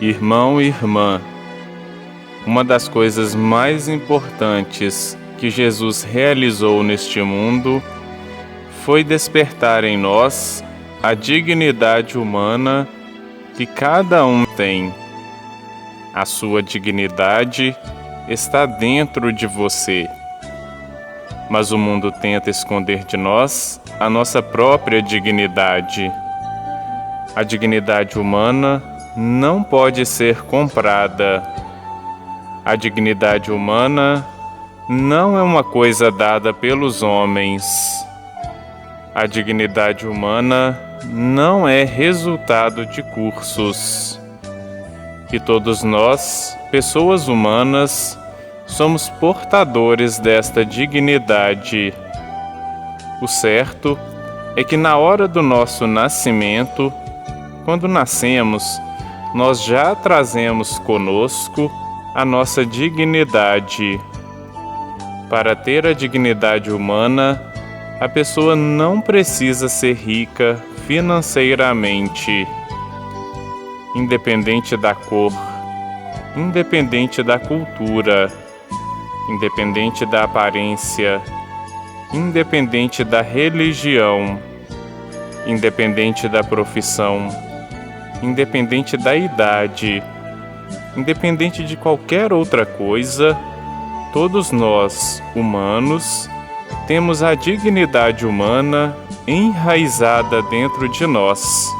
Irmão e irmã, uma das coisas mais importantes que Jesus realizou neste mundo foi despertar em nós a dignidade humana que cada um tem. A sua dignidade está dentro de você. Mas o mundo tenta esconder de nós a nossa própria dignidade. A dignidade humana não pode ser comprada. A dignidade humana não é uma coisa dada pelos homens. A dignidade humana não é resultado de cursos. E todos nós, pessoas humanas, somos portadores desta dignidade. O certo é que na hora do nosso nascimento, quando nascemos, nós já trazemos conosco a nossa dignidade. Para ter a dignidade humana, a pessoa não precisa ser rica financeiramente, independente da cor, independente da cultura, independente da aparência, independente da religião, independente da profissão, independente da idade, independente de qualquer outra coisa, todos nós, humanos, temos a dignidade humana enraizada dentro de nós.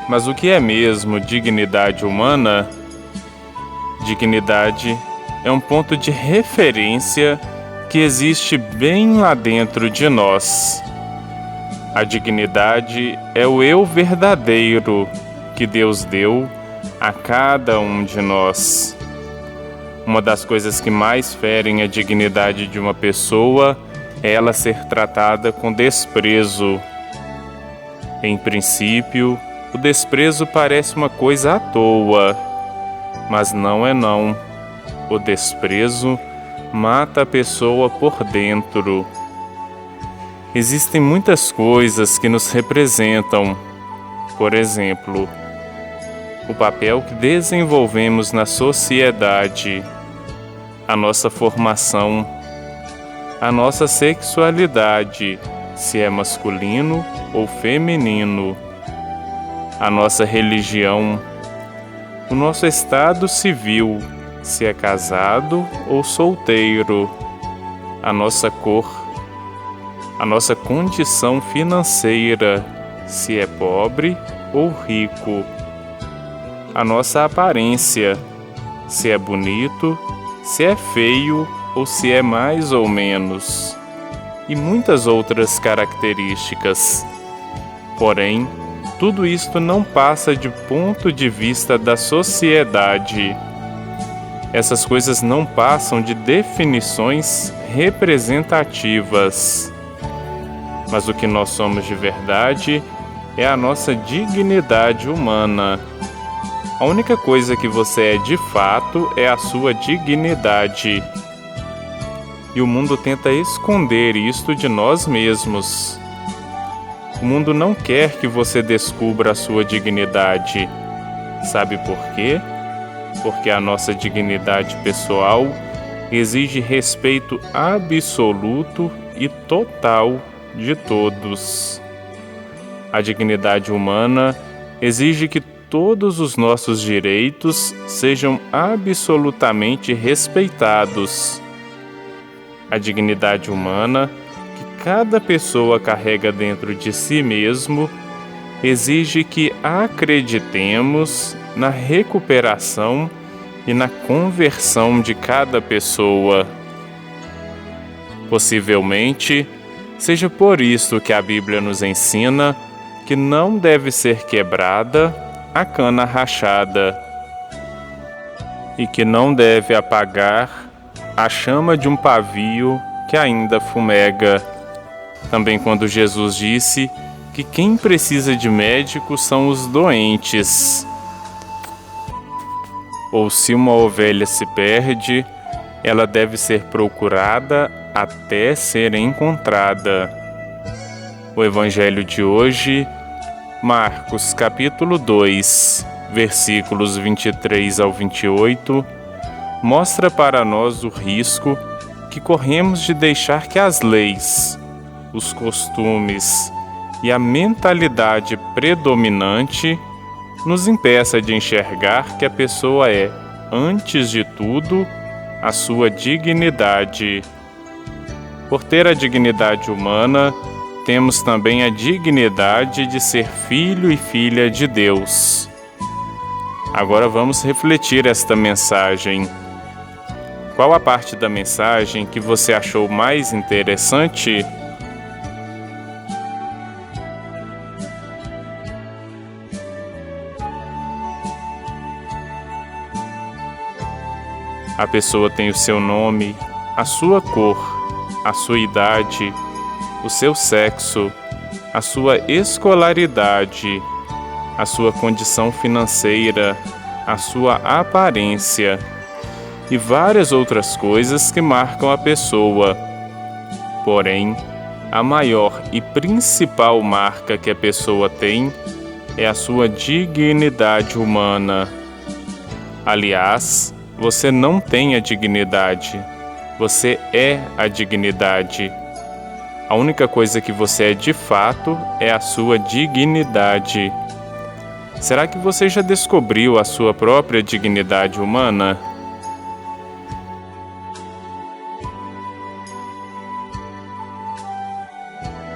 Mas o que é mesmo dignidade humana? Dignidade é um ponto de referência que existe bem lá dentro de nós. A dignidade é o eu verdadeiro que Deus deu a cada um de nós. Uma das coisas que mais ferem a dignidade de uma pessoa é ela ser tratada com desprezo. Em princípio, o desprezo parece uma coisa à toa, mas não é não. O desprezo mata a pessoa por dentro. Existem muitas coisas que nos representam. Por exemplo, o papel que desenvolvemos na sociedade, a nossa formação, a nossa sexualidade, se é masculino ou feminino, a nossa religião, o nosso estado civil, se é casado ou solteiro, a nossa cor, a nossa condição financeira, se é pobre ou rico, a nossa aparência, se é bonito, se é feio ou se é mais ou menos, e muitas outras características. Porém, tudo isto não passa de ponto de vista da sociedade. Essas coisas não passam de definições representativas. Mas o que nós somos de verdade é a nossa dignidade humana. A única coisa que você é de fato é a sua dignidade. E o mundo tenta esconder isto de nós mesmos. O mundo não quer que você descubra a sua dignidade. Sabe por quê? Porque a nossa dignidade pessoal exige respeito absoluto e total de todos. A dignidade humana exige que todos os nossos direitos sejam absolutamente respeitados. A dignidade humana que cada pessoa carrega dentro de si mesmo exige que acreditemos na recuperação e na conversão de cada pessoa. Possivelmente, seja por isso que a Bíblia nos ensina que não deve ser quebrada a cana rachada e que não deve apagar a chama de um pavio que ainda fumega. Também quando Jesus disse que quem precisa de médico são os doentes. Ou se uma ovelha se perde, ela deve ser procurada até ser encontrada. O Evangelho de hoje, Marcos capítulo 2, versículos 23 ao 28, mostra para nós o risco que corremos de deixar que as leis, os costumes e a mentalidade predominante nos impeça de enxergar que a pessoa é, antes de tudo, a sua dignidade. Por ter a dignidade humana, temos também a dignidade de ser filho e filha de Deus. Agora vamos refletir esta mensagem. Qual a parte da mensagem que você achou mais interessante? A pessoa tem o seu nome, a sua cor, a sua idade, o seu sexo, a sua escolaridade, a sua condição financeira, a sua aparência e várias outras coisas que marcam a pessoa. Porém, a maior e principal marca que a pessoa tem é a sua dignidade humana. Aliás, você não tem a dignidade, você é a dignidade. A única coisa que você é de fato é a sua dignidade. Será que você já descobriu a sua própria dignidade humana?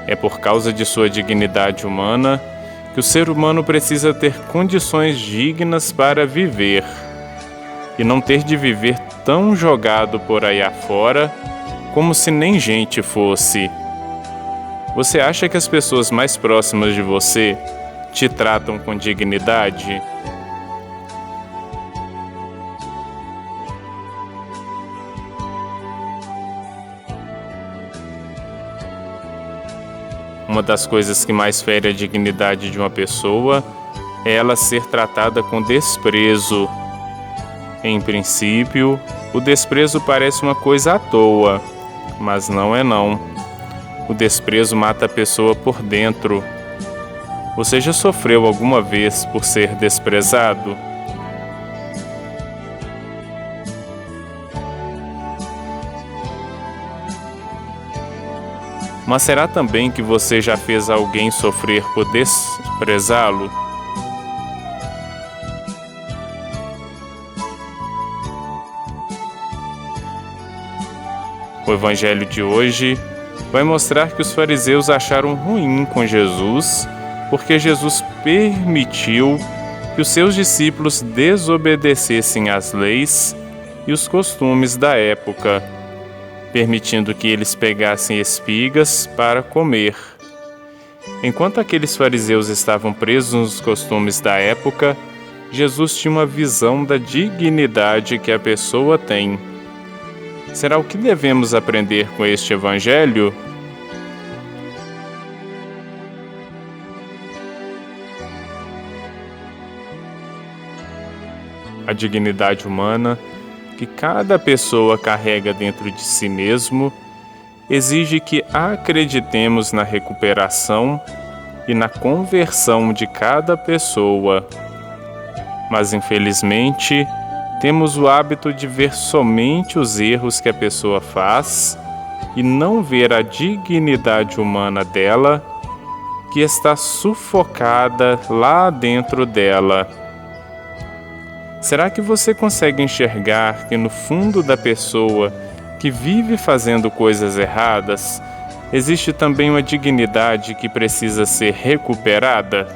É por causa de sua dignidade humana que o ser humano precisa ter condições dignas para viver e não ter de viver tão jogado por aí afora como se nem gente fosse. Você acha que as pessoas mais próximas de você te tratam com dignidade? Uma das coisas que mais fere a dignidade de uma pessoa é ela ser tratada com desprezo. Em princípio, o desprezo parece uma coisa à toa, mas não é não. O desprezo mata a pessoa por dentro. Você já sofreu alguma vez por ser desprezado? Mas será também que você já fez alguém sofrer por desprezá-lo? O evangelho de hoje vai mostrar que os fariseus acharam ruim com Jesus, porque Jesus permitiu que os seus discípulos desobedecessem às leis e os costumes da época, permitindo que eles pegassem espigas para comer. Enquanto aqueles fariseus estavam presos nos costumes da época, Jesus tinha uma visão da dignidade que a pessoa tem. Será o que devemos aprender com este evangelho? A dignidade humana que cada pessoa carrega dentro de si mesmo exige que acreditemos na recuperação e na conversão de cada pessoa. Mas, infelizmente, temos o hábito de ver somente os erros que a pessoa faz e não ver a dignidade humana dela, que está sufocada lá dentro dela. Será que você consegue enxergar que no fundo da pessoa que vive fazendo coisas erradas, existe também uma dignidade que precisa ser recuperada?